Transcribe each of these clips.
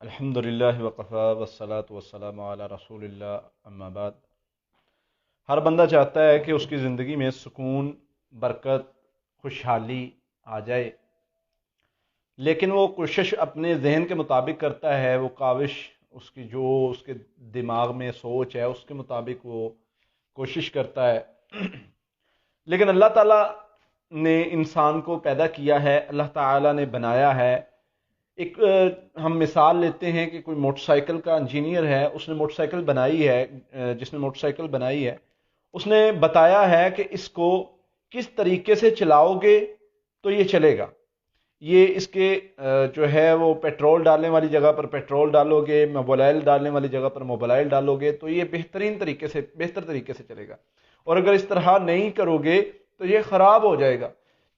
الحمدللہ وقفا والصلاة والسلام علی رسول اللہ اما بعد۔ ہر بندہ چاہتا ہے کہ اس کی زندگی میں سکون، برکت، خوشحالی آ جائے، لیکن وہ کوشش اپنے ذہن کے مطابق کرتا ہے، وہ کاوش اس کے دماغ میں سوچ ہے اس کے مطابق وہ کوشش کرتا ہے۔ لیکن اللہ تعالیٰ نے انسان کو پیدا کیا ہے، اللہ تعالیٰ نے بنایا ہے۔ ایک ہم مثال لیتے ہیں کہ کوئی موٹر سائیکل کا انجینئر ہے، اس نے موٹر سائیکل بنائی ہے، جس نے موٹر سائیکل بنائی ہے اس نے بتایا ہے کہ اس کو کس طریقے سے چلاؤ گے تو یہ چلے گا۔ یہ اس کے جو ہے وہ پیٹرول ڈالنے والی جگہ پر پیٹرول ڈالو گے، موبائل ڈالنے والی جگہ پر موبائل ڈالو گے تو یہ بہتر طریقے سے چلے گا، اور اگر اس طرح نہیں کرو گے تو یہ خراب ہو جائے گا۔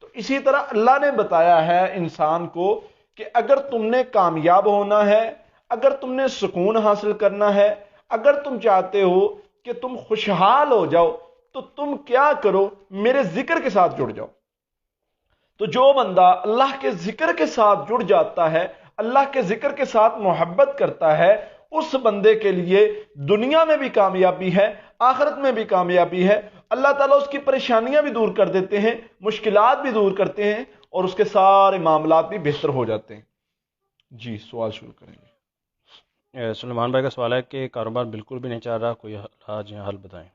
تو اسی طرح اللہ نے بتایا ہے انسان کو کہ اگر تم نے کامیاب ہونا ہے، اگر تم نے سکون حاصل کرنا ہے، اگر تم چاہتے ہو کہ تم خوشحال ہو جاؤ تو تم کیا کرو، میرے ذکر کے ساتھ جڑ جاؤ۔ تو جو بندہ اللہ کے ذکر کے ساتھ جڑ جاتا ہے، اللہ کے ذکر کے ساتھ محبت کرتا ہے، اس بندے کے لیے دنیا میں بھی کامیابی ہے، آخرت میں بھی کامیابی ہے۔ اللہ تعالیٰ اس کی پریشانیاں بھی دور کر دیتے ہیں، مشکلات بھی دور کرتے ہیں، اور اس کے سارے معاملات بھی بہتر ہو جاتے ہیں۔ جی سوال شروع کریں گے۔ سلیمان بھائی کا سوال ہے کہ کاروبار بالکل بھی نہیں چل رہا، کوئی راج یا حل بتائیں۔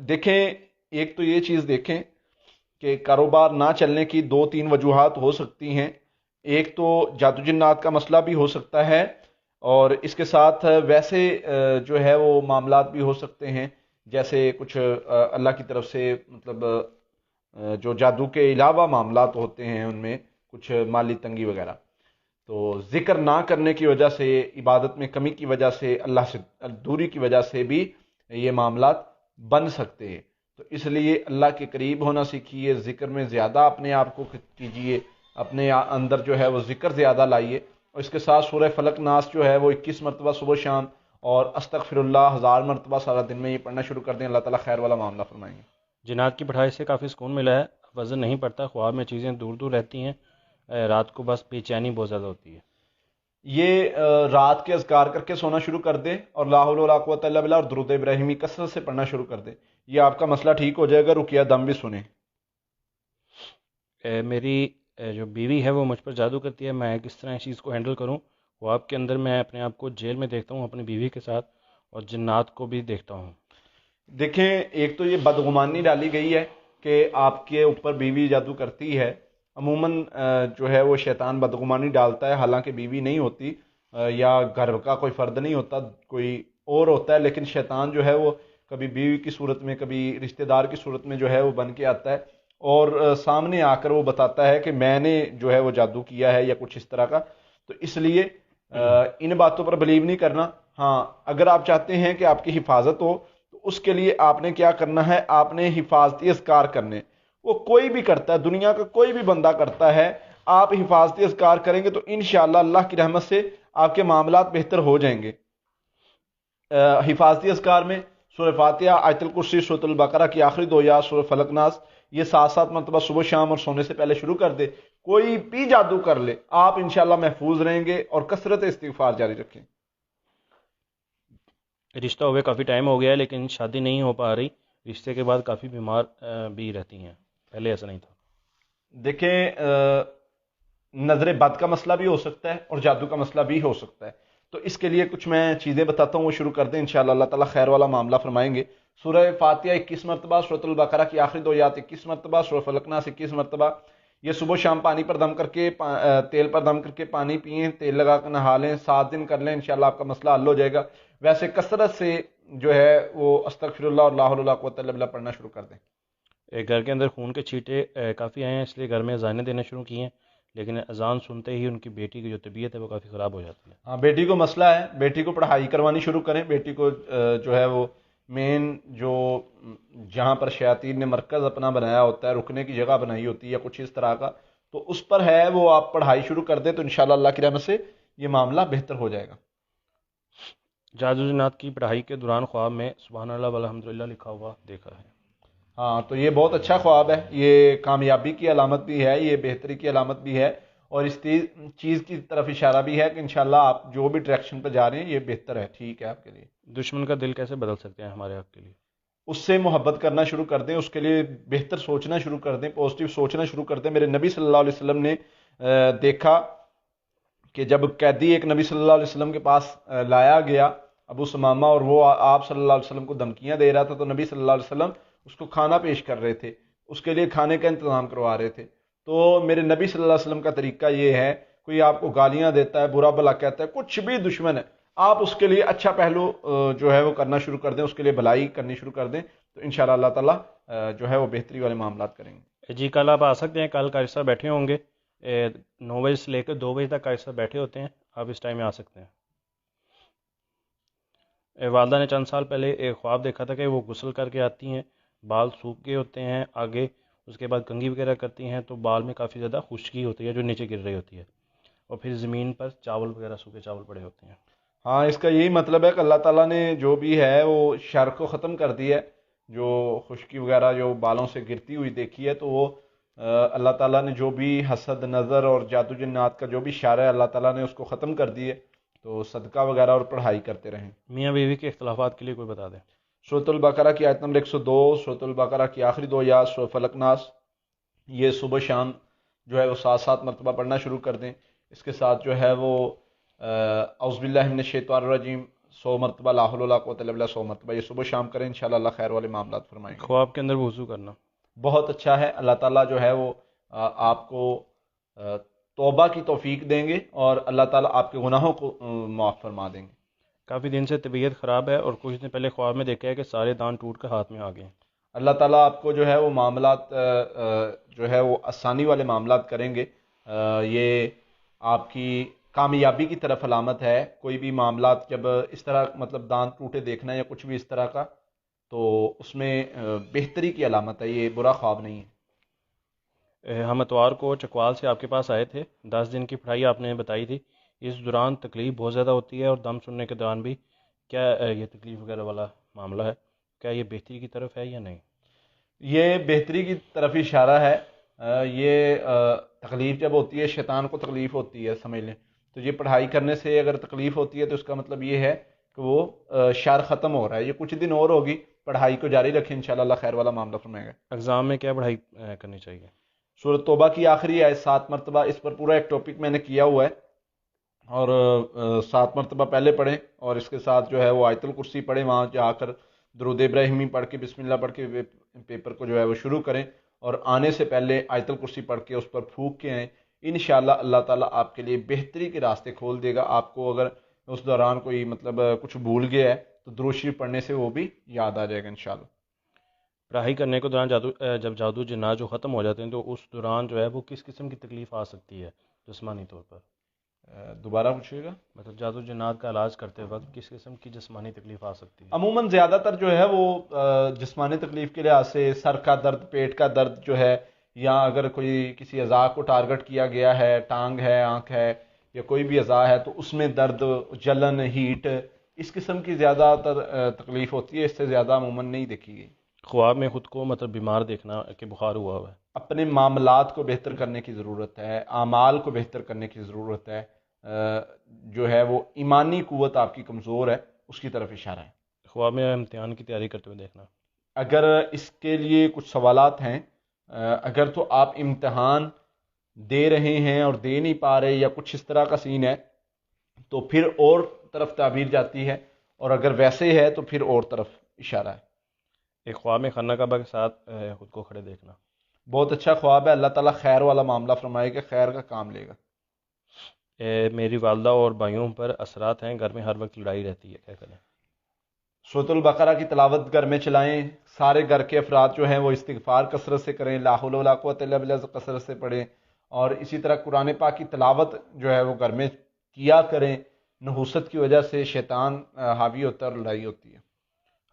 دیکھیں، ایک تو یہ چیز دیکھیں کہ کاروبار نہ چلنے کی دو تین وجوہات ہو سکتی ہیں۔ ایک تو جادو جنات کا مسئلہ بھی ہو سکتا ہے، اور اس کے ساتھ ویسے جو ہے وہ معاملات بھی ہو سکتے ہیں، جیسے کچھ اللہ کی طرف سے مطلب جو جادو کے علاوہ معاملات ہوتے ہیں ان میں کچھ مالی تنگی وغیرہ، تو ذکر نہ کرنے کی وجہ سے، عبادت میں کمی کی وجہ سے، اللہ سے دوری کی وجہ سے بھی یہ معاملات بن سکتے ہیں۔ تو اس لیے اللہ کے قریب ہونا سیکھیے، ذکر میں زیادہ اپنے آپ کو کیجیے، اپنے اندر جو ہے وہ ذکر زیادہ لائیے، اور اس کے ساتھ سورہ فلق ناس جو ہے وہ 21 مرتبہ صبح شام اور استغفر اللہ 1000 مرتبہ سارا دن میں یہ پڑھنا شروع کر دیں، اللہ تعالیٰ خیر والا معاملہ فرمائیں گے۔ جنات کی پڑھائی سے کافی سکون ملا ہے، وزن نہیں پڑتا، خواب میں چیزیں دور دور رہتی ہیں، رات کو بس بے چینی بہت زیادہ ہوتی ہے۔ یہ رات کے اذکار کر کے سونا شروع کر دے، اور لا حول ولا قوت الا باللہ اور درود ابراہیمی کثرت سے پڑھنا شروع کر دے، یہ آپ کا مسئلہ ٹھیک ہو جائے گا۔ رقیہ دم بھی سنیں۔ میری جو بیوی ہے وہ مجھ پر جادو کرتی ہے، میں کس طرح اس چیز کو ہینڈل کروں؟ خواب کے اندر میں اپنے آپ کو جیل میں دیکھتا ہوں اپنی بیوی کے ساتھ، اور جنات کو بھی دیکھتا ہوں۔ دیکھیں، ایک تو یہ بدگمانی ڈالی گئی ہے کہ آپ کے اوپر بیوی جادو کرتی ہے۔ عموماً جو ہے وہ شیطان بدگمانی ڈالتا ہے، حالانکہ بیوی نہیں ہوتی، یا گھر کا کوئی فرد نہیں ہوتا، کوئی اور ہوتا ہے، لیکن شیطان جو ہے وہ کبھی بیوی کی صورت میں، کبھی رشتہ دار کی صورت میں جو ہے وہ بن کے آتا ہے، اور سامنے آ کر وہ بتاتا ہے کہ میں نے جو ہے وہ جادو کیا ہے یا کچھ اس طرح کا۔ تو اس لیے ان باتوں پر بلیو نہیں کرنا۔ ہاں، اگر آپ چاہتے ہیں کہ آپ کی حفاظت ہو تو اس کے لیے آپ نے کیا کرنا ہے، آپ نے حفاظتی اذکار کرنے، وہ کوئی بھی کرتا ہے، دنیا کا کوئی بھی بندہ کرتا ہے، آپ حفاظتی اذکار کریں گے تو انشاءاللہ اللہ کی رحمت سے آپ کے معاملات بہتر ہو جائیں گے۔ حفاظتی اذکار میں سورہ فاتحہ، آیت الکرسی، سورۃ البقرہ کی آخری دو یا سورہ فلق ناس، یہ 7 مرتبہ صبح شام اور سونے سے پہلے شروع کر دے۔ کوئی بھی جادو کر لے، آپ انشاءاللہ محفوظ رہیں گے، اور کثرت استغفار جاری رکھیں۔ رشتہ ہوئے کافی ٹائم ہو گیا ہے لیکن شادی نہیں ہو پا رہی، رشتے کے بعد کافی بیمار بھی رہتی ہیں، پہلے ایسا نہیں تھا۔ دیکھیں، نظر بد کا مسئلہ بھی ہو سکتا ہے اور جادو کا مسئلہ بھی ہو سکتا ہے، تو اس کے لیے کچھ میں چیزیں بتاتا ہوں، وہ شروع کر دیں، انشاءاللہ اللہ تعالیٰ خیر والا معاملہ فرمائیں گے۔ سورہ فاتحہ 21 مرتبہ، سورۃ البقرہ کی آخری دو آیات 21 مرتبہ، سورہ فلق ناس 21 مرتبہ، یہ صبح شام پانی پر دم کر کے، تیل پر دم کر کے پانی پئیں، تیل لگا کر نہا لیں، 7 دن کر لیں، انشاءاللہ آپ کا مسئلہ حل ہو جائے گا۔ ویسے کثرت سے جو ہے وہ استغفر اللہ اور لا حول ولا قوت الا باللہ پڑھنا شروع کر دیں۔ گھر کے اندر خون کے چھینٹے کافی آئے ہیں، اس لیے گھر میں اذانیں دینا شروع کی ہیں، لیکن اذان سنتے ہی ان کی بیٹی کی جو طبیعت ہے وہ کافی خراب ہو جاتی ہے۔ ہاں، بیٹی کو مسئلہ ہے، بیٹی کو پڑھائی کروانی شروع کریں، بیٹی کو جو ہے وہ مین جو جہاں پر شیاطین نے مرکز اپنا بنایا ہوتا ہے، رکنے کی جگہ بنائی ہوتی ہے یا کچھ اس طرح کا، تو اس پر ہے وہ آپ پڑھائی شروع کر دیں تو انشاءاللہ اللہ کی رحمت سے یہ معاملہ بہتر ہو جائے گا۔ جادو جنات کی پڑھائی کے دوران خواب میں سبحان اللہ والحمدللہ لکھا ہوا دیکھا ہے۔ ہاں، تو یہ بہت اچھا خواب ہے، یہ کامیابی کی علامت بھی ہے، یہ بہتری کی علامت بھی ہے، اور اس چیز کی طرف اشارہ بھی ہے کہ انشاءاللہ آپ جو بھی ڈائریکشن پہ جا رہے ہیں یہ بہتر ہے، ٹھیک ہے آپ کے لیے۔ دشمن کا دل کیسے بدل سکتے ہیں ہمارے حق کے لیے؟ اس سے محبت کرنا شروع کر دیں، اس کے لیے بہتر سوچنا شروع کر دیں، پازیٹیو سوچنا شروع کر دیں۔ میرے نبی صلی اللہ علیہ وسلم نے دیکھا کہ جب قیدی ایک نبی صلی اللہ علیہ وسلم کے پاس لایا گیا، ابو سمامہ، اور وہ آپ صلی اللہ علیہ وسلم کو دھمکیاں دے رہا تھا، تو نبی صلی اللہ علیہ وسلم اس کو کھانا پیش کر رہے تھے، اس کے لیے کھانے کا انتظام کروا رہے تھے۔ تو میرے نبی صلی اللہ علیہ وسلم کا طریقہ یہ ہے، کوئی آپ کو گالیاں دیتا ہے، برا بھلا کہتا ہے، کچھ بھی دشمن ہے، آپ اس کے لیے اچھا پہلو جو ہے وہ کرنا شروع کر دیں، اس کے لیے بھلائی کرنی شروع کر دیں، تو انشاءاللہ اللہ تعالیٰ جو ہے وہ بہتری والے معاملات کریں گے۔ جی کل آپ آ سکتے ہیں، کل قاری صاحب بیٹھے ہوں گے 9 بجے سے لے کر 2 بجے تک قاری صاحب بیٹھے ہوتے ہیں، آپ اس ٹائم میں آ سکتے ہیں۔ والدہ نے چند سال پہلے ایک خواب دیکھا تھا کہ وہ غسل کر کے آتی ہیں، بال سوکھ گئے ہوتے ہیں آگے، اس کے بعد کنگھی وغیرہ کرتی ہیں تو بال میں کافی زیادہ خشکی ہوتی ہے جو نیچے گر رہی ہوتی ہے، اور پھر زمین پر چاول وغیرہ سوکھے چاول پڑے ہوتے ہیں۔ ہاں، اس کا یہی مطلب ہے کہ اللہ تعالیٰ نے جو بھی ہے وہ شر کو ختم کر دی ہے، جو خشکی وغیرہ جو بالوں سے گرتی ہوئی دیکھی ہے، تو وہ اللہ تعالیٰ نے جو بھی حسد، نظر اور جادو جنات کا جو بھی شر ہے اللہ تعالیٰ نے اس کو ختم کر دی ہے، تو صدقہ وغیرہ اور پڑھائی کرتے رہیں۔ میاں بیوی کے اختلافات کے لیے کوئی بتا دیں۔ سورۃ البقرہ کی آیت نمبر 102، سورۃ البقرہ کی آخری 2 آیات، سورۃ فلق ناس، یہ صبح شام جو ہے وہ 7 مرتبہ پڑھنا شروع کر دیں۔ اس کے ساتھ جو ہے وہ اعوذ باللہ من الشیطان الرجیم 100 مرتبہ، لا حول ولا قوۃ الا باللہ 100 مرتبہ، یہ صبح شام کریں، انشاءاللہ اللہ خیر والے معاملات فرمائیں گے۔ خواب کے اندر وضو کرنا بہت اچھا ہے، اللہ تعالیٰ جو ہے وہ آپ کو توبہ کی توفیق دیں گے، اور اللہ تعالیٰ آپ کے گناہوں کو معاف فرما دیں گے۔ کافی دن سے طبیعت خراب ہے اور کچھ دن پہلے خواب میں دیکھا ہے کہ سارے دانت ٹوٹ کر ہاتھ میں آ گئے ہیں۔ اللہ تعالیٰ آپ کو جو ہے وہ معاملات جو ہے وہ آسانی والے معاملات کریں گے، یہ آپ کی کامیابی کی طرف علامت ہے۔ کوئی بھی معاملات جب اس طرح مطلب دانت ٹوٹے دیکھنا یا کچھ بھی اس طرح کا، تو اس میں بہتری کی علامت ہے، یہ برا خواب نہیں ہے۔ ہم اتوار کو چکوال سے آپ کے پاس آئے تھے، 10 دن کی پڑھائی آپ نے بتائی تھی، اس دوران تکلیف بہت زیادہ ہوتی ہے اور دم سننے کے دوران بھی، کیا یہ تکلیف وغیرہ والا معاملہ ہے، کیا یہ بہتری کی طرف ہے یا نہیں؟ یہ بہتری کی طرف اشارہ ہے۔ یہ تکلیف جب ہوتی ہے، شیطان کو تکلیف ہوتی ہے سمجھ لیں، تو یہ پڑھائی کرنے سے اگر تکلیف ہوتی ہے تو اس کا مطلب یہ ہے کہ وہ شر ختم ہو رہا ہے۔ یہ کچھ دن اور ہوگی، پڑھائی کو جاری رکھیں، انشاءاللہ اللہ خیر والا معاملہ فرمائے گا۔ ایگزام میں کیا پڑھائی کرنی چاہیے؟ سورۃ توبہ کی آخری آیت 7 مرتبہ، اس پر پورا ایک ٹاپک میں نے کیا ہوا ہے، اور 7 مرتبہ پہلے پڑھیں، اور اس کے ساتھ جو ہے وہ آیت الکرسی پڑھیں، وہاں جا کر درود ابراہیمی پڑھ کے بسم اللہ پڑھ کے پیپر کو جو ہے وہ شروع کریں، اور آنے سے پہلے آیت الکرسی پڑھ کے اس پر پھونک کے آئیں۔ انشاءاللہ اللہ تعالیٰ آپ کے لیے بہتری کے راستے کھول دے گا۔ آپ کو اگر اس دوران کوئی مطلب کچھ بھول گیا ہے تو درود شریف پڑھنے سے وہ بھی یاد آ جائے گا انشاءاللہ۔ پڑھائی کرنے کے دوران جب جادو جنات جو ختم ہو جاتے ہیں تو اس دوران جو ہے وہ کس قسم کی تکلیف آ سکتی ہے جسمانی طور پر؟ دوبارہ پوچھیے گا۔ مطلب جادو جنات کا علاج کرتے وقت کس قسم کی جسمانی تکلیف آ سکتی ہے؟ عموماً زیادہ تر جو ہے وہ جسمانی تکلیف کے لحاظ سے سر کا درد، پیٹ کا درد جو ہے، یا اگر کوئی کسی اعضاء کو ٹارگٹ کیا گیا ہے، ٹانگ ہے، آنکھ ہے، یا کوئی بھی اعضاء ہے، تو اس میں درد، جلن، ہیٹ، اس قسم کی زیادہ تر تکلیف ہوتی ہے، اس سے زیادہ عموماً نہیں دیکھی گئی۔ خواب میں خود کو مطلب بیمار دیکھنا کہ بخار ہوا ہوا ہے؟ اپنے معاملات کو بہتر کرنے کی ضرورت ہے، اعمال کو بہتر کرنے کی ضرورت ہے، جو ہے وہ ایمانی قوت آپ کی کمزور ہے، اس کی طرف اشارہ ہے۔ خواب میں امتحان کی تیاری کرتے ہوئے دیکھنا؟ اگر اس کے لیے کچھ سوالات ہیں، اگر تو آپ امتحان دے رہے ہیں اور دے نہیں پا رہے یا کچھ اس طرح کا سین ہے تو پھر اور طرف تعبیر جاتی ہے، اور اگر ویسے ہے تو پھر اور طرف اشارہ ہے۔ ایک خواب میں خانہ کعبہ کے ساتھ خود کو کھڑے دیکھنا؟ بہت اچھا خواب ہے، اللہ تعالیٰ خیر والا معاملہ فرمائے گا، خیر کا کام لے گا۔ میری والدہ اور بھائیوں پر اثرات ہیں، گھر میں ہر وقت لڑائی رہتی ہے، کیا کریں؟ سورۃ البقرہ کی تلاوت گھر میں چلائیں، سارے گھر کے افراد جو ہیں وہ استغفار کثرت سے کریں، لا حول ولا قوۃ الا باللہ کثرت سے پڑھیں، اور اسی طرح قرآن پاک کی تلاوت جو ہے وہ گھر میں کیا کریں۔ نحوست کی وجہ سے شیطان حاوی ہوتا ہے اور لڑائی ہوتی ہے۔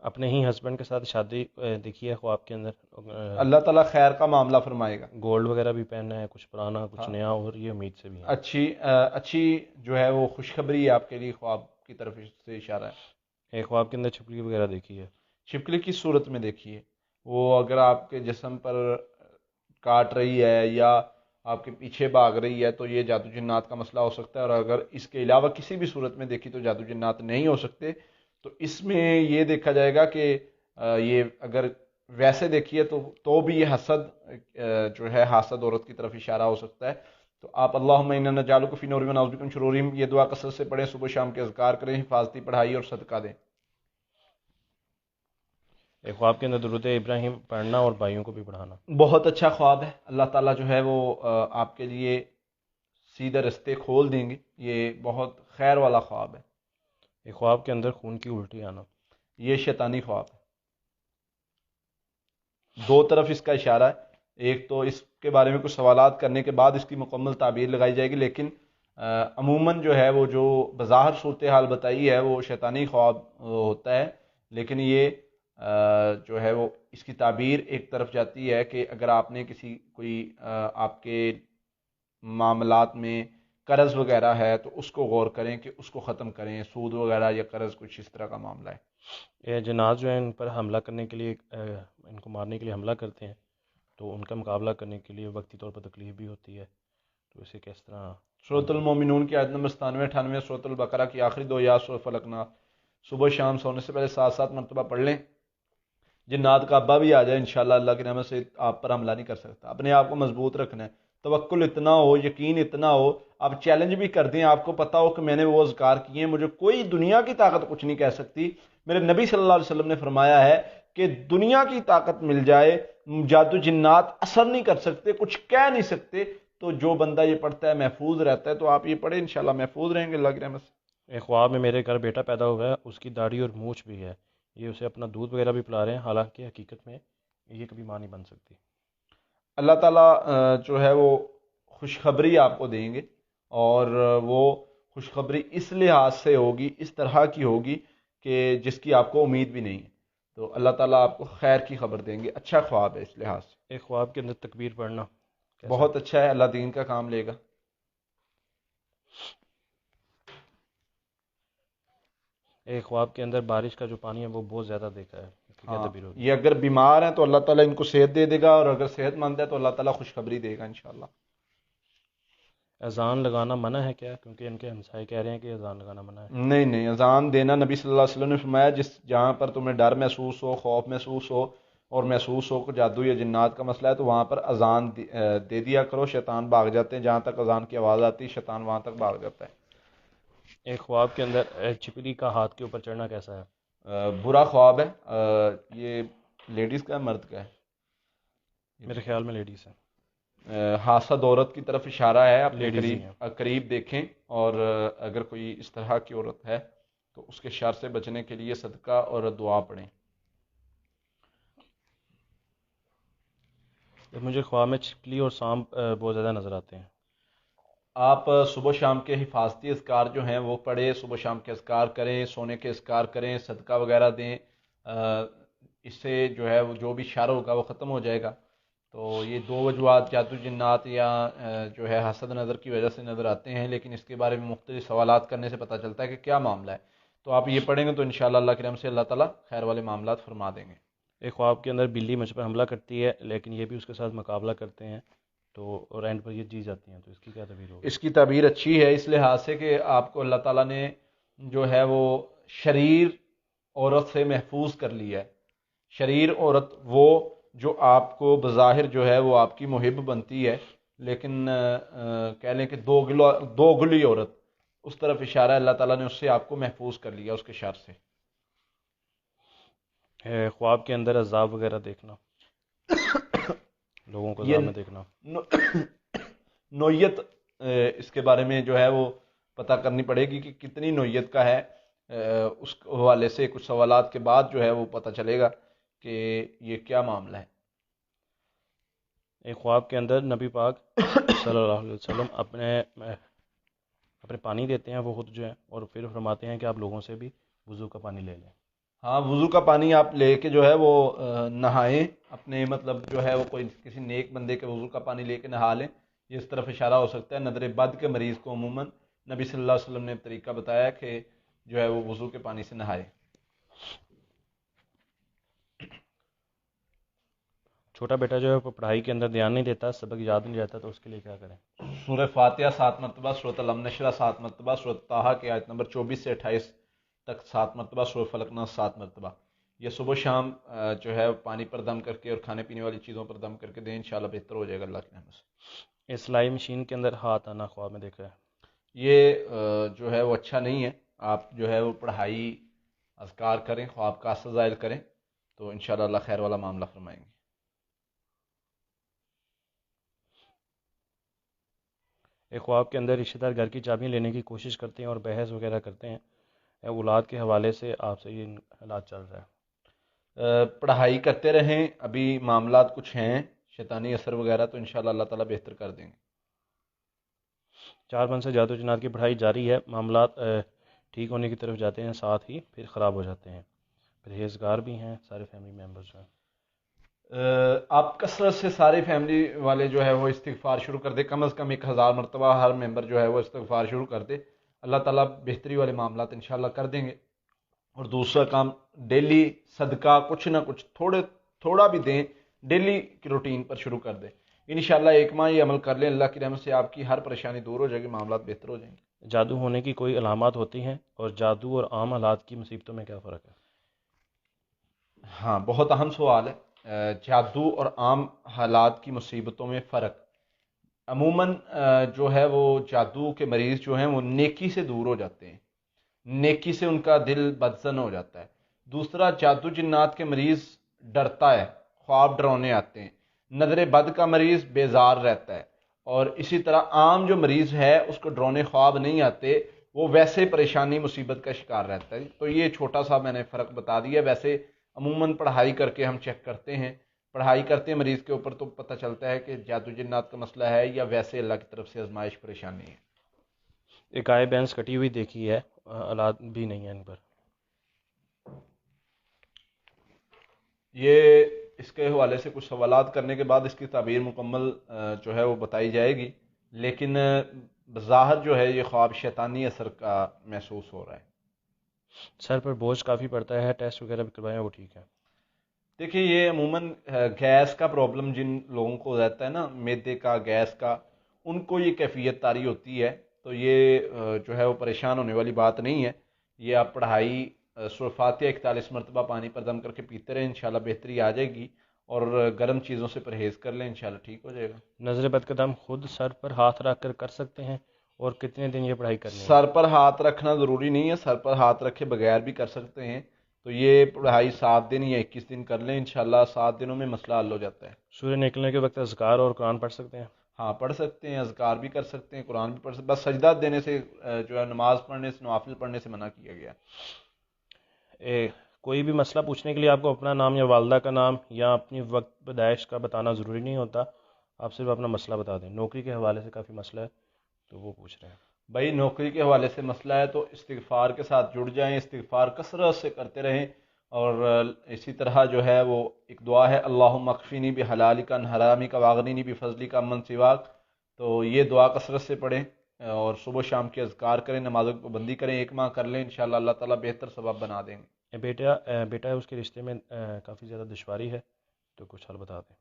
اپنے ہی ہسبینڈ کے ساتھ شادی دیکھی ہے خواب کے اندر؟ اللہ تعالیٰ خیر کا معاملہ فرمائے گا۔ گولڈ وغیرہ بھی پہننا ہے، کچھ پرانا کچھ نیا، اور یہ امید سے بھی ہے۔ اچھی جو ہے وہ خوشخبری ہے آپ کے لیے، خواب کی طرف سے اشارہ ہے۔ ایک خواب کے اندر چھپکلی وغیرہ دیکھی ہے؟ چھپکلی کی صورت میں دیکھیے، وہ اگر آپ کے جسم پر کاٹ رہی ہے یا آپ کے پیچھے بھاگ رہی ہے تو یہ جادو جنات کا مسئلہ ہو سکتا ہے. اور اگر اس کے علاوہ کسی بھی صورت میں دیکھی تو جادو جنات نہیں ہو سکتے. تو اس میں یہ دیکھا جائے گا کہ یہ اگر ویسے دیکھیے تو بھی یہ حسد جو ہے حاسد عورت کی طرف اشارہ ہو سکتا ہے. تو آپ اللہم انا نجعلک فی نورہم ونعوذ بک من شرورہم یہ دعا کثرت سے پڑھیں, صبح شام کے اذکار کریں, حفاظتی پڑھائی اور صدقہ دیں. ایک خواب کے اندر درود ابراہیم پڑھنا اور بھائیوں کو بھی پڑھانا. بہت اچھا خواب ہے. اللہ تعالیٰ جو ہے وہ آپ کے لیے سیدھے رستے کھول دیں گے. یہ بہت خیر والا خواب ہے. ایک خواب کے اندر خون کی الٹی آنا. یہ شیطانی خواب ہے. دو طرف اس کا اشارہ ہے. ایک تو اس کے بارے میں کچھ سوالات کرنے کے بعد اس کی مکمل تعبیر لگائی جائے گی, لیکن عموماً جو ہے وہ جو بظاہر صورتحال بتائی ہے وہ شیطانی خواب ہوتا ہے. لیکن یہ جو ہے وہ اس کی تعبیر ایک طرف جاتی ہے کہ اگر آپ نے کوئی آپ کے معاملات میں قرض وغیرہ ہے تو اس کو غور کریں کہ اس کو ختم کریں. سود وغیرہ یا قرض کچھ اس طرح کا معاملہ ہے. یہ جنات جو ہیں ان پر حملہ کرنے کے لیے, ان کو مارنے کے لیے حملہ کرتے ہیں, تو ان کا مقابلہ کرنے کے لیے وقتی طور پر تکلیف بھی ہوتی ہے, تو اسے کس طرح؟ سورۃ المومنون کی آیت نمبر 97-98, سورۃ البقرہ کی آخری 2 یا سورۃ فلق ناس. صبح شام سونے سے پہلے 7 مرتبہ پڑھ لیں. جنات کا ابا بھی آ جائے انشاءاللہ اللہ کی رحمت سے آپ پر حملہ نہیں کر سکتا. اپنے آپ کو مضبوط رکھنا ہے, توکل اتنا ہو, یقین اتنا ہو, آپ چیلنج بھی کر دیں, آپ کو پتا ہو کہ میں نے وہ اذکار کیے ہیں, مجھے کوئی دنیا کی طاقت کچھ نہیں کہہ سکتی. میرے نبی صلی اللہ علیہ وسلم نے فرمایا ہے کہ دنیا کی طاقت مل جائے, جادو جنات اثر نہیں کر سکتے, کچھ کہہ نہیں سکتے. تو جو بندہ یہ پڑھتا ہے محفوظ رہتا ہے. تو آپ یہ پڑھیں, انشاءاللہ محفوظ رہیں گے اللہ کی رحمت سے. ایک خواب میں میرے گھر بیٹا پیدا ہوا ہے, اس کی داڑھی اور مونچھ بھی ہے, یہ اسے اپنا دودھ وغیرہ بھی پلا رہے ہیں, حالانکہ حقیقت میں یہ کبھی ماں نہیں بن سکتی. اللہ تعالیٰ جو ہے وہ خوشخبری آپ کو دیں گے, اور وہ خوشخبری اس لحاظ سے ہوگی, اس طرح کی ہوگی کہ جس کی آپ کو امید بھی نہیں ہے. تو اللہ تعالیٰ آپ کو خیر کی خبر دیں گے. اچھا خواب ہے اس لحاظ سے. ایک خواب کے اندر تکبیر پڑھنا کیسا؟ بہت اچھا ہے, اللہ دین کا کام لے گا. ایک خواب کے اندر بارش کا جو پانی ہے وہ بہت زیادہ دیکھا ہے, اس کی کیا ہاں, تعبیر ہوگی؟ یہ اگر بیمار ہیں تو اللہ تعالیٰ ان کو صحت دے دے گا, اور اگر صحت مند ہے تو اللہ تعالیٰ خوشخبری دے گا انشاءاللہ. اذان لگانا منع ہے کیا؟ کیونکہ ان کے ہمسائے کہہ رہے ہیں کہ اذان لگانا منع ہے. نہیں نہیں, اذان دینا نبی صلی اللہ علیہ وسلم نے فرمایا, جہاں پر تمہیں ڈر محسوس ہو, خوف محسوس ہو, اور محسوس ہو کہ جادو یا جنات کا مسئلہ ہے, تو وہاں پر اذان دے دیا کرو. شیطان بھاگ جاتے ہیں, جہاں تک اذان کی آواز آتی ہے شیطان وہاں تک بھاگ جاتا ہے. ایک خواب کے اندر چھپکلی کا ہاتھ کے اوپر چڑھنا کیسا ہے؟ برا خواب ہے. یہ لیڈیز کا ہے مرد کا ہے؟ میرے خیال میں لیڈیز ہے. حاسد عورت کی طرف اشارہ ہے. اپنے لیڈیز ہی ہیں. قریب دیکھیں, اور اگر کوئی اس طرح کی عورت ہے تو اس کے شر سے بچنے کے لیے صدقہ اور دعا پڑھیں. مجھے خواب میں چھپکلی اور سانپ بہت زیادہ نظر آتے ہیں. آپ صبح شام کے حفاظتی اذکار جو ہیں وہ پڑھیں, صبح شام کے اذکار کریں, سونے کے اذکار کریں, صدقہ وغیرہ دیں. اس سے جو ہے وہ جو بھی شر ہوگا وہ ختم ہو جائے گا. تو یہ 2 وجوہات جادو جنات یا جو ہے حسد نظر کی وجہ سے نظر آتے ہیں, لیکن اس کے بارے میں مختلف سوالات کرنے سے پتہ چلتا ہے کہ کیا معاملہ ہے. تو آپ یہ پڑھیں گے تو انشاءاللہ اللہ کی رحمت سے اللہ تعالیٰ خیر والے معاملات فرما دیں گے. ایک خواب کے اندر بلی مجھ پر حملہ کرتی ہے, لیکن یہ بھی اس کے ساتھ مقابلہ کرتے ہیں, تو اور اینڈ پر یہ جیت جاتی ہیں, تو اس کی کیا تعبیر ہوگی؟ اس کی تعبیر اچھی ہے اس لحاظ سے کہ آپ کو اللہ تعالیٰ نے جو ہے وہ شریر عورت سے محفوظ کر لیا ہے. شریر عورت وہ جو آپ کو بظاہر جو ہے وہ آپ کی محب بنتی ہے, لیکن کہہ لیں کہ دو گلی عورت, اس طرف اشارہ ہے. اللہ تعالیٰ نے اس سے آپ کو محفوظ کر لیا اس کے شر سے. خواب کے اندر عذاب وغیرہ دیکھنا, لوگوں کو عذاب میں دیکھنا. نوعیت اس کے بارے میں جو ہے وہ پتہ کرنی پڑے گی کہ کتنی نوعیت کا ہے. اس حوالے سے کچھ سوالات کے بعد جو ہے وہ پتہ چلے گا کہ یہ کیا معاملہ ہے. ایک خواب کے اندر نبی پاک صلی اللہ علیہ وسلم اپنے پانی دیتے ہیں وہ خود جو ہیں, اور پھر فرماتے ہیں کہ آپ لوگوں سے بھی وضو کا پانی لے لیں. ہاں, وضو کا پانی آپ لے کے جو ہے وہ نہائیں. اپنے مطلب جو ہے وہ کوئی کسی نیک بندے کے وضو کا پانی لے کے نہا لیں. یہ اس طرف اشارہ ہو سکتا ہے. نظر بد کے مریض کو عموماً نبی صلی اللہ علیہ وسلم نے طریقہ بتایا کہ جو ہے وہ وضو کے پانی سے نہائے. چھوٹا بیٹا جو ہے وہ پڑھائی کے اندر دھیان نہیں دیتا، سبق یاد نہیں رہتا، تو اس کے لیے کیا کریں؟ سورہ فاتحہ 7 مرتبہ، سورۃ الم نشرہ 7 مرتبہ، سورۃ طٰہٰ کی آیت نمبر 24 سے 28 تک 7 مرتبہ، سورہ فلق ناس 7 مرتبہ، یہ صبح شام جو ہے پانی پر دم کر کے اور کھانے پینے والی چیزوں پر دم کر کے دیں، انشاءاللہ بہتر ہو جائے گا اللہ کی رحمت سے۔ سلائی مشین کے اندر ہاتھ آنا خواب میں دیکھا ہے؟ یہ جو ہے وہ اچھا نہیں ہے، آپ جو ہے وہ پڑھائی اذکار کریں، خواب کا ظاہر کریں تو انشاءاللہ اللہ خیر والا معاملہ فرمائیں گے۔ ایک خواب کے اندر رشتہ دار گھر کی چابیاں لینے کی کوشش کرتے ہیں اور بحث وغیرہ کرتے ہیں، اولاد کے حوالے سے آپ سے یہ حالات چل رہا ہے؟ پڑھائی کرتے رہیں، ابھی معاملات کچھ ہیں شیطانی اثر وغیرہ، تو انشاءاللہ اللہ تعالیٰ بہتر کر دیں گے۔ 4 من سے جادو جنات کی پڑھائی جاری ہے، معاملات ٹھیک ہونے کی طرف جاتے ہیں، ساتھ ہی پھر خراب ہو جاتے ہیں، پرہیزگار بھی ہیں سارے فیملی ممبرز ہیں۔ آپ کثرت سے سارے فیملی والے جو ہے وہ استغفار شروع کر دے، کم از کم 1000 مرتبہ ہر ممبر جو ہے وہ استغفار شروع کر دے، اللہ تعالیٰ بہتری والے معاملات انشاءاللہ کر دیں گے۔ اور دوسرا کام، ڈیلی صدقہ کچھ نہ کچھ تھوڑا بھی دیں، ڈیلی کی روٹین پر شروع کر دیں، انشاءاللہ 1 ماہ یہ عمل کر لیں، اللہ کی رحمت سے آپ کی ہر پریشانی دور ہو جائے گی، معاملات بہتر ہو جائیں گے۔ جادو ہونے کی کوئی علامات ہوتی ہیں، اور جادو اور عام حالات کی مصیبتوں میں کیا فرق ہے؟ ہاں، بہت اہم سوال ہے۔ جادو اور عام حالات کی مصیبتوں میں فرق، عموماً جو ہے وہ جادو کے مریض جو ہیں وہ نیکی سے دور ہو جاتے ہیں، نیکی سے ان کا دل بدزن ہو جاتا ہے۔ دوسرا، جادو جنات کے مریض ڈرتا ہے، خواب ڈرانے آتے ہیں، نظر بد کا مریض بیزار رہتا ہے، اور اسی طرح عام جو مریض ہے اس کو ڈرانے خواب نہیں آتے، وہ ویسے پریشانی مصیبت کا شکار رہتا ہے۔ تو یہ چھوٹا سا میں نے فرق بتا دیا۔ ویسے عموماً پڑھائی کر کے ہم چیک کرتے ہیں، پڑھائی کرتے ہیں مریض کے اوپر، تو پتہ چلتا ہے کہ جادو جنات کا مسئلہ ہے یا ویسے اللہ کی طرف سے آزمائش پریشانی ہے۔ ایک آئے بینس کٹی ہوئی دیکھی ہے، اولاد بھی نہیں ہے ان پر۔ یہ اس کے حوالے سے کچھ سوالات کرنے کے بعد اس کی تعبیر مکمل جو ہے وہ بتائی جائے گی، لیکن بظاہر جو ہے یہ خواب شیطانی اثر کا محسوس ہو رہا ہے۔ سر پر بوجھ کافی پڑتا ہے، ٹیسٹ وغیرہ بھی کروائیں، وہ ٹھیک ہے؟ دیکھیے، یہ عموماً گیس کا پرابلم جن لوگوں کو رہتا ہے نا، معدے کا، گیس کا، ان کو یہ کیفیت طاری ہوتی ہے، تو یہ جو ہے وہ پریشان ہونے والی بات نہیں ہے۔ یہ آپ پڑھائی سورہ فاتحہ 41 مرتبہ پانی پر دم کر کے پیتے رہیں، انشاءاللہ بہتری آ جائے گی، اور گرم چیزوں سے پرہیز کر لیں، انشاءاللہ ٹھیک ہو جائے گا۔ نظر بد کا دم خود سر پر ہاتھ رکھ کر سکتے ہیں، اور کتنے دن یہ پڑھائی کرنی ہے؟ سر پر ہاتھ رکھنا ضروری نہیں ہے، سر پر ہاتھ رکھے بغیر بھی کر سکتے ہیں، تو یہ پڑھائی 7 دن یا 21 دن کر لیں، انشاءاللہ 7 دنوں میں مسئلہ حل ہو جاتا ہے۔ سورج نکلنے کے وقت اذکار اور قرآن پڑھ سکتے ہیں؟ ہاں، پڑھ سکتے ہیں، اذکار بھی کر سکتے ہیں، قرآن بھی پڑھ سکتے ہیں، بس سجدہ دینے سے جو ہے نماز پڑھنے سے، نوافل پڑھنے سے منع کیا گیا۔ کوئی بھی مسئلہ پوچھنے کے لیے آپ کو اپنا نام یا والدہ کا نام یا اپنی وقت پیدائش کا بتانا ضروری نہیں ہوتا، آپ صرف اپنا مسئلہ بتا دیں۔ نوکری کے حوالے سے کافی مسئلہ ہے تو وہ پوچھ رہے ہیں۔ بھائی، نوکری کے حوالے سے مسئلہ ہے تو استغفار کے ساتھ جڑ جائیں، استغفار کثرت سے کرتے رہیں، اور اسی طرح جو ہے وہ ایک دعا ہے، اللہم اکفینی بحلالک عن حرامک واغنینی بفضلک عمن سواک، تو یہ دعا کثرت سے پڑھیں، اور صبح شام کے اذکار کریں، نمازوں کی پابندی کریں، 1 ماہ کر لیں، انشاءاللہ اللہ تعالیٰ بہتر سبب بنا دیں گے۔ بیٹا ہے، اس کے رشتے میں کافی زیادہ دشواری ہے، تو کچھ حل بتا دیں۔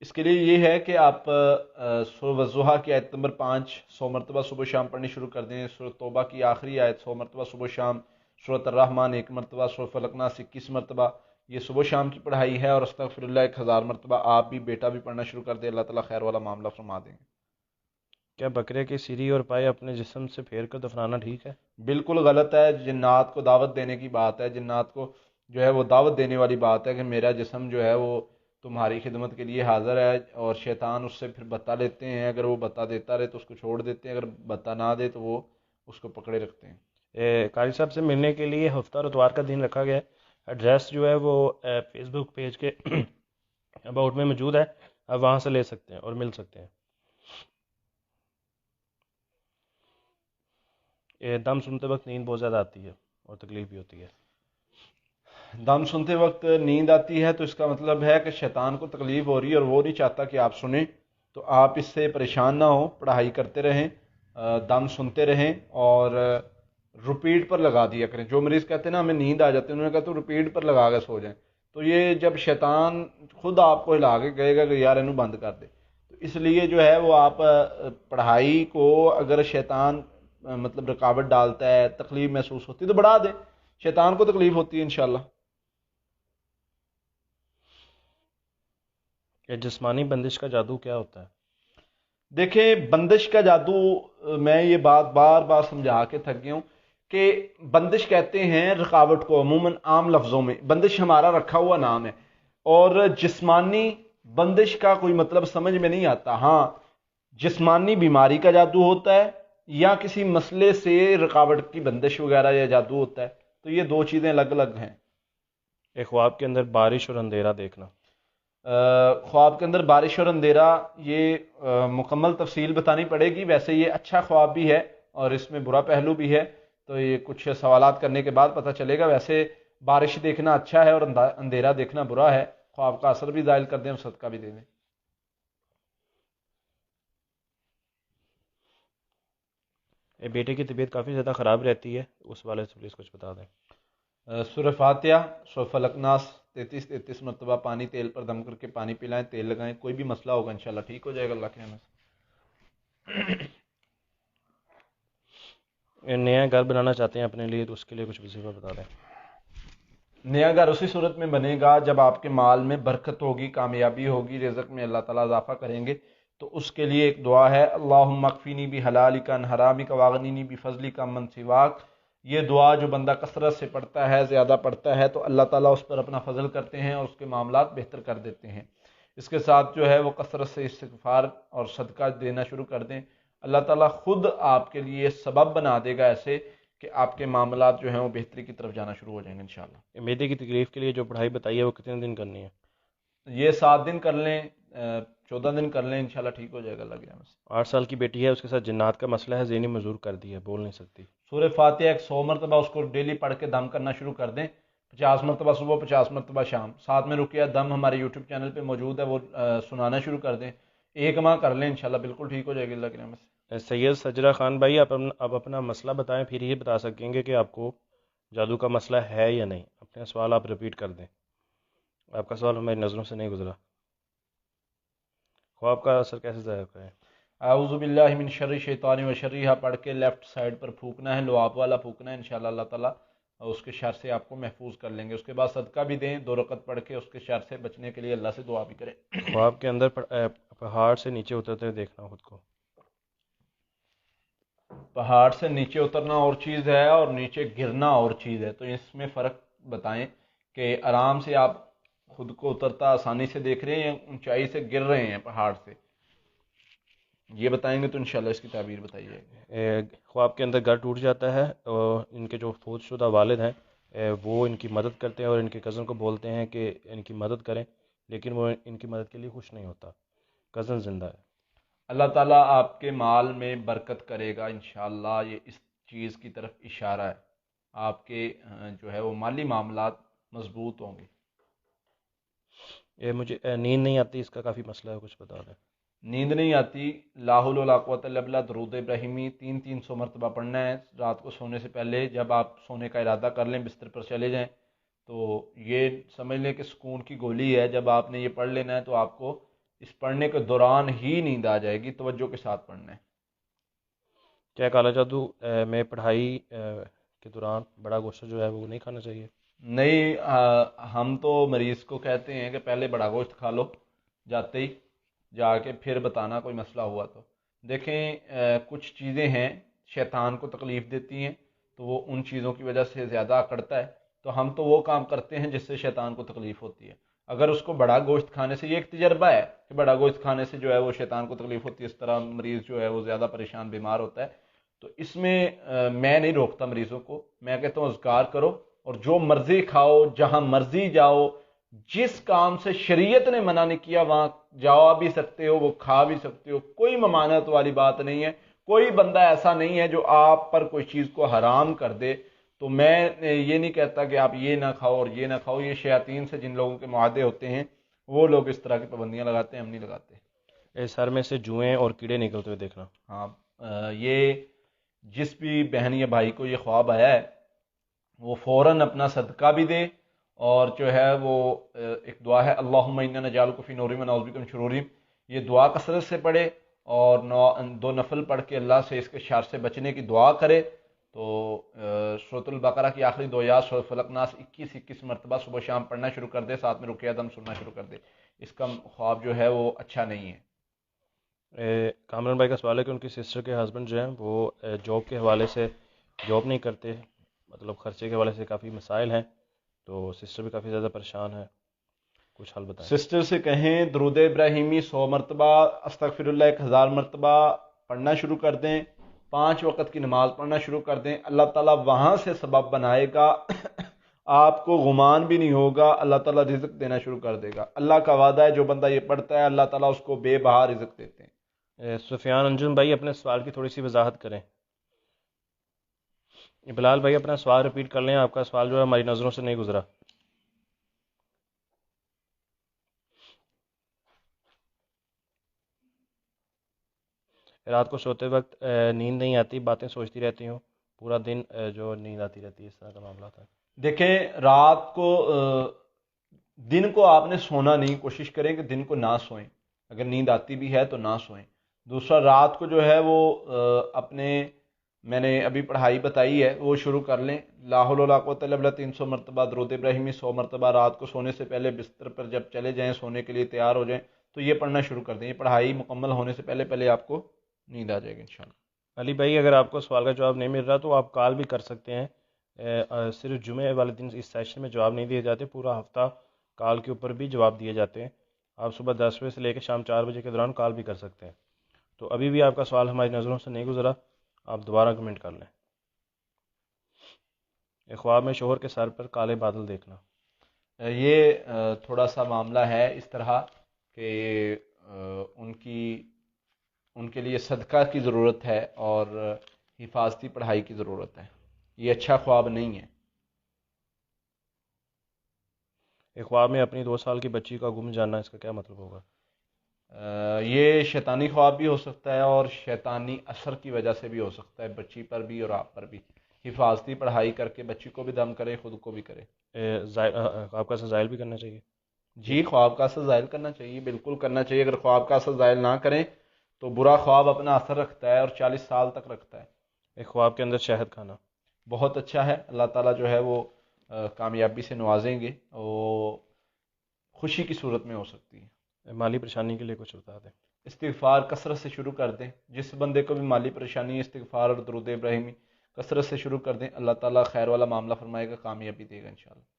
اس کے لیے یہ ہے کہ آپ سورہ والضحیٰ کی آیت نمبر 5 100 مرتبہ صبح شام پڑھنی شروع کر دیں، سورہ توبہ کی آخری آیت 100 مرتبہ صبح شام، سورۃ الرحمن 1 مرتبہ، سورہ فلق ناس 21 مرتبہ، یہ صبح شام کی پڑھائی ہے، اور استغفر اللہ 1000 مرتبہ آپ بھی، بیٹا بھی پڑھنا شروع کر دیں، اللہ تعالیٰ خیر والا معاملہ فرما دیں گے۔ کیا بکرے کے سری اور پائے اپنے جسم سے پھیر کر دفنانا ٹھیک ہے؟ بالکل غلط ہے، جنات کو دعوت دینے کی بات ہے، جنات کو جو ہے وہ دعوت دینے والی بات ہے کہ میرا جسم جو ہے وہ تمہاری خدمت کے لیے حاضر ہے، اور شیطان اس سے پھر بتا لیتے ہیں، اگر وہ بتا دیتا رہے تو اس کو چھوڑ دیتے ہیں، اگر بتا نہ دے تو وہ اس کو پکڑے رکھتے ہیں۔ قاری صاحب سے ملنے کے لیے ہفتہ اور اتوار کا دن رکھا گیا ہے، ایڈریس جو ہے وہ فیس بک پیج کے اباؤٹ میں موجود ہے، آپ وہاں سے لے سکتے ہیں اور مل سکتے ہیں۔ دم سنتے وقت نیند بہت زیادہ آتی ہے اور تکلیف بھی ہوتی ہے۔ دم سنتے وقت نیند آتی ہے تو اس کا مطلب ہے کہ شیطان کو تکلیف ہو رہی ہے اور وہ نہیں چاہتا کہ آپ سنیں، تو آپ اس سے پریشان نہ ہوں، پڑھائی کرتے رہیں، دم سنتے رہیں، اور رپیٹ پر لگا دیا کریں۔ جو مریض کہتے ہیں نا ہمیں نیند آ جاتی ہے، انہوں نے کہا تو رپیٹ پر لگا کے سو جائیں، تو یہ جب شیطان خود آپ کو ہلا کے کہے گا کہ یار انہوں بند کر دے، تو اس لیے جو ہے وہ آپ پڑھائی کو اگر شیطان مطلب رکاوٹ ڈالتا ہے، تکلیف محسوس ہوتی ہے تو بڑھا دیں، شیطان کو تکلیف ہوتی ہے انشاءاللہ۔ یہ جسمانی بندش کا جادو کیا ہوتا ہے؟ دیکھیں بندش کا جادو، میں یہ بات بار بار سمجھا کے تھک گیا ہوں کہ بندش کہتے ہیں رکاوٹ کو، عموماً عام لفظوں میں بندش ہمارا رکھا ہوا نام ہے، اور جسمانی بندش کا کوئی مطلب سمجھ میں نہیں آتا۔ ہاں جسمانی بیماری کا جادو ہوتا ہے یا کسی مسئلے سے رکاوٹ کی بندش وغیرہ یا جادو ہوتا ہے، تو یہ دو چیزیں الگ الگ ہیں۔ ایک خواب کے اندر بارش اور اندھیرا دیکھنا۔ خواب کے اندر بارش اور اندھیرا، یہ مکمل تفصیل بتانی پڑے گی، ویسے یہ اچھا خواب بھی ہے اور اس میں برا پہلو بھی ہے، تو یہ کچھ سوالات کرنے کے بعد پتہ چلے گا۔ ویسے بارش دیکھنا اچھا ہے اور اندھیرا دیکھنا برا ہے، خواب کا اثر بھی زائل کر دیں اور صدقہ بھی دے دیں۔ بیٹے کی طبیعت کافی زیادہ خراب رہتی ہے، اس والے سے پلیز کچھ بتا دیں۔ سورہ فاتحہ، سورہ فلق ناس 33 مرتبہ پانی تیل پر دم کر کے پانی پلائیں، تیل لگائیں، کوئی بھی مسئلہ ہوگا انشاءاللہ ٹھیک ہو جائے گا اللہ کے رحمت سے۔ نیا گھر بنانا چاہتے ہیں اپنے لیے، تو اس کے لیے کچھ وظیفہ بتا دیں۔ نیا گھر اسی صورت میں بنے گا جب آپ کے مال میں برکت ہوگی، کامیابی ہوگی، رزق میں اللہ تعالیٰ اضافہ کریں گے، تو اس کے لیے ایک دعا ہے، اللہم اکفینی بحلالک عن حرامک واغنینی بفضلک عمن سواک۔ یہ دعا جو بندہ کثرت سے پڑھتا ہے، زیادہ پڑھتا ہے، تو اللہ تعالیٰ اس پر اپنا فضل کرتے ہیں اور اس کے معاملات بہتر کر دیتے ہیں۔ اس کے ساتھ جو ہے وہ کثرت سے استغفار اور صدقہ دینا شروع کر دیں، اللہ تعالیٰ خود آپ کے لیے سبب بنا دے گا ایسے کہ آپ کے معاملات جو ہیں وہ بہتری کی طرف جانا شروع ہو جائیں گے انشاءاللہ۔ معدے کی تکلیف کے لیے جو پڑھائی بتائی ہے وہ کتنے دن کرنی ہے؟ یہ 7 دن کر لیں، 14 دن کر لیں، انشاءاللہ ٹھیک ہو جائے گا اللہ کی رحمت سے۔ 8 سال کی بیٹی ہے، اس کے ساتھ جنات کا مسئلہ ہے، ذہنی مزدور کر دی ہے، بول نہیں سکتی۔ سورہ فاتحہ 100 مرتبہ اس کو ڈیلی پڑھ کے دم کرنا شروع کر دیں، 50 مرتبہ صبح، 50 مرتبہ شام، ساتھ میں رقیہ دم ہمارے یوٹیوب چینل پہ موجود ہے، وہ سنانا شروع کر دیں، 1 ماہ کر لیں، انشاءاللہ بالکل ٹھیک ہو جائے گی اللہ کی رحمت سے۔ سید سجرہ خان بھائی، آپ اپنا مسئلہ بتائیں، پھر یہ بتا سکیں گے کہ آپ کو جادو کا مسئلہ ہے یا نہیں۔ اپنے سوال آپ رپیٹ کر دیں، آپ کا سوال ہماری نظروں سے نہیں گزرا۔ خواب کا اثر کیسے ظاہر کریں؟ اعوذ باللہ من شر الشیطان و شرہ پڑھ کے لیفٹ سائڈ پر پھونکنا ہے، لعاب والا پھونکنا ہے، انشاءاللہ اللہ تعالیٰ اس کے شر سے آپ کو محفوظ کر لیں گے۔ اس کے بعد صدقہ بھی دیں، 2 رکعت پڑھ کے اس کے شر سے بچنے کے لیے اللہ سے دعا بھی کریں۔ خواب کے اندر پہاڑ سے نیچے اترتے ہوئے دیکھنا خود کو۔ پہاڑ سے نیچے اترنا اور چیز ہے اور نیچے گرنا اور چیز ہے، تو اس میں فرق بتائیں کہ آرام سے آپ خود کو اترتا آسانی سے دیکھ رہے ہیں یا اونچائی سے گر رہے ہیں پہاڑ سے، یہ بتائیں گے تو انشاءاللہ اس کی تعبیر بتائی جائے گی۔ خواب کے اندر گھر ٹوٹ جاتا ہے اور ان کے جو فوت شدہ والد ہیں وہ ان کی مدد کرتے ہیں اور ان کے کزن کو بولتے ہیں کہ ان کی مدد کریں، لیکن وہ ان کی مدد کے لیے خوش نہیں ہوتا، کزن زندہ ہے۔ اللہ تعالیٰ آپ کے مال میں برکت کرے گا انشاءاللہ، یہ اس چیز کی طرف اشارہ ہے، آپ کے جو ہے وہ مالی معاملات مضبوط ہوں گے۔ یہ مجھے نیند نہیں آتی، اس کا کافی مسئلہ ہے، کچھ بتا دیں۔ نیند نہیں آتی، لا حول ولا قوت الا باللہ درود ابراہیمی 300 مرتبہ پڑھنا ہے رات کو سونے سے پہلے۔ جب آپ سونے کا ارادہ کر لیں، بستر پر چلے جائیں، تو یہ سمجھ لیں کہ سکون کی گولی ہے، جب آپ نے یہ پڑھ لینا ہے تو آپ کو اس پڑھنے کے دوران ہی نیند آ جائے گی، توجہ کے ساتھ پڑھنا ہے۔ کیا کالا جادو میں پڑھائی کے دوران بڑا گوشت جو ہے وہ نہیں کھانا چاہیے؟ نہیں، ہم تو مریض کو کہتے ہیں کہ پہلے بڑا گوشت کھا لو، جاتے ہی جا کے پھر بتانا کوئی مسئلہ ہوا تو۔ دیکھیں کچھ چیزیں ہیں شیطان کو تکلیف دیتی ہیں، تو وہ ان چیزوں کی وجہ سے زیادہ اکڑتا ہے، تو ہم تو وہ کام کرتے ہیں جس سے شیطان کو تکلیف ہوتی ہے۔ اگر اس کو بڑا گوشت کھانے سے، یہ ایک تجربہ ہے کہ بڑا گوشت کھانے سے جو ہے وہ شیطان کو تکلیف ہوتی ہے، اس طرح مریض جو ہے وہ زیادہ پریشان بیمار ہوتا ہے، تو اس میں میں نہیں روکتا مریضوں کو، میں کہتا ہوں اذکار کرو اور جو مرضی کھاؤ، جہاں مرضی جاؤ، جس کام سے شریعت نے منع نہیں کیا وہاں جا بھی سکتے ہو، وہ کھا بھی سکتے ہو، کوئی ممانعت والی بات نہیں ہے۔ کوئی بندہ ایسا نہیں ہے جو آپ پر کوئی چیز کو حرام کر دے، تو میں یہ نہیں کہتا کہ آپ یہ نہ کھاؤ اور یہ نہ کھاؤ، یہ شیاطین سے جن لوگوں کے معاہدے ہوتے ہیں وہ لوگ اس طرح کی پابندیاں لگاتے ہیں، ہم نہیں لگاتے۔ سر میں سے جوئیں اور کیڑے نکلتے ہوئے دیکھنا۔ ہاں، یہ جس بھی بہن یا بھائی کو یہ خواب آیا ہے وہ فوراً اپنا صدقہ بھی دے اور جو ہے وہ ایک دعا ہے اللہم انا نجعلک فی نورہم ونعوذ بک من شرورہم، یہ دعا کثرت سے پڑھے اور 2 نفل پڑھ کے اللہ سے اس کے شر سے بچنے کی دعا کرے تو سورۃ البقرہ کی آخری 2 آیات سورۃ فلق ناس 21 مرتبہ صبح شام پڑھنا شروع کر دے، ساتھ میں رقیہ دم سننا شروع کر دے، اس کا خواب جو ہے وہ اچھا نہیں ہے۔ کامران بھائی کا سوال ہے کہ ان کی سسٹر کے ہسبینڈ جو ہیں وہ جاب کے حوالے سے جاب نہیں کرتے، مطلب خرچے کے حوالے سے کافی مسائل ہیں، تو سسٹر بھی کافی زیادہ پریشان ہے، کچھ حل بتائیں۔ سسٹر سے کہیں درود ابراہیمی 100 مرتبہ، استغفر اللہ 1000 مرتبہ پڑھنا شروع کر دیں، 5 وقت کی نماز پڑھنا شروع کر دیں، اللہ تعالیٰ وہاں سے سبب بنائے گا، آپ کو غمان بھی نہیں ہوگا، اللہ تعالیٰ رزق دینا شروع کر دے گا۔ اللہ کا وعدہ ہے جو بندہ یہ پڑھتا ہے اللہ تعالیٰ اس کو بے بہا رزق دیتے ہیں۔ سفیان انجم بھائی اپنے سوال کی تھوڑی سی وضاحت کریں۔ بلال بھائی اپنا سوال ریپیٹ کر لیں، آپ کا سوال جو ہے ہماری نظروں سے نہیں گزرا۔ رات کو سوتے وقت نیند نہیں آتی، باتیں سوچتی رہتی ہوں، پورا دن جو نیند آتی رہتی ہے، اس طرح کا معاملہ تھا۔ دیکھیں رات کو دن کو آپ نے سونا نہیں، کوشش کریں کہ دن کو نہ سوئیں، اگر نیند آتی بھی ہے تو نہ سوئیں۔ دوسرا رات کو جو ہے وہ اپنے میں نے ابھی پڑھائی بتائی ہے وہ شروع کر لیں، لا حول ولا قوت الا باللہ 300 مرتبہ، درود ابراہیمی 100 مرتبہ، رات کو سونے سے پہلے بستر پر جب چلے جائیں سونے کے لیے تیار ہو جائیں تو یہ پڑھنا شروع کر دیں، یہ پڑھائی مکمل ہونے سے پہلے پہلے آپ کو نیند آ جائے گی انشاءاللہ۔ علی بھائی اگر آپ کو سوال کا جواب نہیں مل رہا تو آپ کال بھی کر سکتے ہیں، صرف جمعے والے دن اس سیشن میں جواب نہیں دیے جاتے، پورا ہفتہ کال کے اوپر بھی جواب دیے جاتے ہیں، آپ صبح 10 بجے سے لے کے شام 4 بجے کے دوران کال بھی کر سکتے ہیں۔ تو ابھی بھی آپ کا سوال ہماری نظروں سے نہیں گزرا، آپ دوبارہ کمنٹ کر لیں۔ خواب میں شوہر کے سر پر کالے بادل دیکھنا، یہ تھوڑا سا معاملہ ہے اس طرح کہ ان کے لیے صدقہ کی ضرورت ہے اور حفاظتی پڑھائی کی ضرورت ہے، یہ اچھا خواب نہیں ہے۔ خواب میں اپنی 2 سال کی بچی کا گم جانا، اس کا کیا مطلب ہوگا؟ یہ شیطانی خواب بھی ہو سکتا ہے اور شیطانی اثر کی وجہ سے بھی ہو سکتا ہے، بچی پر بھی اور آپ پر بھی۔ حفاظتی پڑھائی کر کے بچی کو بھی دم کرے، خود کو بھی کرے۔ خواب کا ظاہر بھی کرنا چاہیے؟ جی خواب کا اثر ظاہر کرنا چاہیے، بالکل کرنا چاہیے، اگر خواب کا اثر ظاہر نہ کریں تو برا خواب اپنا اثر رکھتا ہے اور 40 سال تک رکھتا ہے۔ ایک خواب کے اندر شہد کھانا، بہت اچھا ہے، اللہ تعالیٰ جو ہے وہ کامیابی سے نوازیں گے اور خوشی کی صورت میں ہو سکتی ہے۔ مالی پریشانی کے لیے کچھ بتا دیں۔ استغفار کثرت سے شروع کر دیں، جس بندے کو بھی مالی پریشانی ہے استغفار اور درود ابراہیمی کثرت سے شروع کر دیں، اللہ تعالیٰ خیر والا معاملہ فرمائے گا، کامیابی دے گا انشاءاللہ۔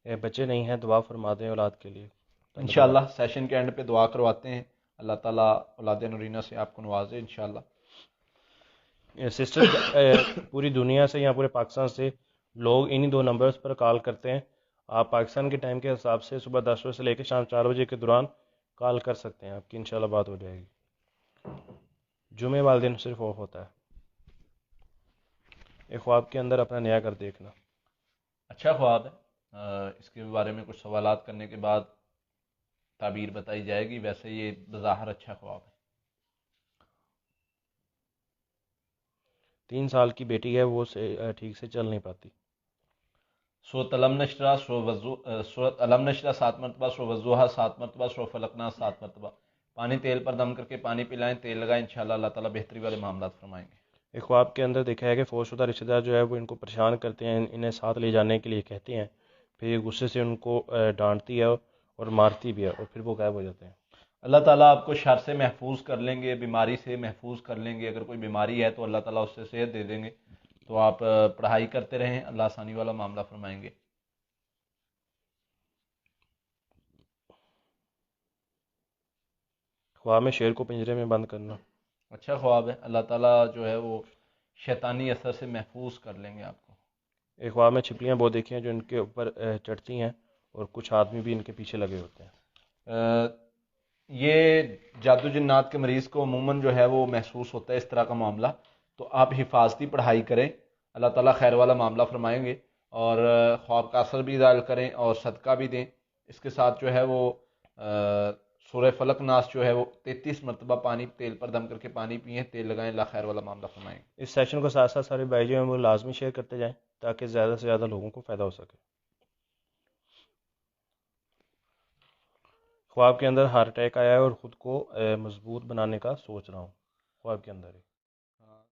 بچے نہیں ہیں، دعا فرما دیں اولاد کے لیے۔ انشاءاللہ سیشن کے اینڈ پہ دعا کرواتے ہیں، اللہ تعالیٰ اولاد نورینہ سے آپ کو نوازے انشاءاللہ۔ سسٹر پوری دنیا سے یا پورے پاکستان سے لوگ انہی 2 نمبرز پر کال کرتے ہیں، آپ پاکستان کے ٹائم کے حساب سے صبح 10 بجے سے لے کے شام 4 بجے کے دوران کال کر سکتے ہیں، آپ کی انشاءاللہ بات ہو جائے گی۔ جمعے والے دن صرف آف ہوتا ہے۔ ایک خواب کے اندر اپنا نیا گھر دیکھنا، اچھا خواب ہے، اس کے بارے میں کچھ سوالات کرنے کے بعد تعبیر بتائی جائے گی، ویسے یہ بظاہر اچھا خواب ہے۔ 3 سال کی بیٹی ہے، وہ ٹھیک سے چل نہیں پاتی۔ سورۃ علم نشرہ، سورۃ علم نشرہ 7 مرتبہ، سورۃ والضحیٰ 7 مرتبہ، سورۃ فلق ناس 7 مرتبہ، پانی تیل پر دم کر کے پانی پلائیں، تیل لگائیں، انشاءاللہ اللہ تعالیٰ بہتری والے معاملات فرمائیں گے۔ ایک خواب کے اندر دیکھا ہے کہ فوت شدہ رشتہ دار جو ہے وہ ان کو پریشان کرتے ہیں، انہیں ساتھ لے جانے کے لیے کہتے ہیں، پھر یہ غصے سے ان کو ڈانٹتی ہے اور مارتی بھی ہے، اور پھر وہ غائب ہو جاتے ہیں۔ اللہ تعالیٰ آپ کو شر سے محفوظ کر لیں گے، بیماری سے محفوظ کر لیں گے، اگر کوئی بیماری ہے تو اللہ تعالیٰ اس سے صحت دے دیں گے، تو آپ پڑھائی کرتے رہیں، اللہ آسانی والا معاملہ فرمائیں گے۔ خواب میں شیر کو پنجرے میں بند کرنا، اچھا خواب ہے، اللہ تعالیٰ جو ہے وہ شیطانی اثر سے محفوظ کر لیں گے آپ کو۔ ایک خواب میں چھپکلیاں بہت دیکھی ہیں جو ان کے اوپر چڑھتی ہیں اور کچھ آدمی بھی ان کے پیچھے لگے ہوتے ہیں۔ یہ جادو جنات کے مریض کو عموماً جو ہے وہ محسوس ہوتا ہے اس طرح کا معاملہ، تو آپ حفاظتی پڑھائی کریں، اللہ تعالیٰ خیر والا معاملہ فرمائیں گے، اور خواب کا اثر بھی ظاہر کریں اور صدقہ بھی دیں، اس کے ساتھ جو ہے وہ سورہ فلق ناس جو ہے وہ 33 مرتبہ پانی تیل پر دم کر کے پانی پئیں، تیل لگائیں، اللہ خیر والا معاملہ فرمائیں۔ اس سیشن کو ساتھ ساتھ سارے بھائی جو ہیں وہ لازمی شیئر کرتے جائیں تاکہ زیادہ سے زیادہ لوگوں کو فائدہ ہو سکے۔ خواب کے اندر ہارٹ اٹیک آیا ہے اور خود کو مضبوط بنانے کا سوچ رہا ہوں، خواب کے اندر ہی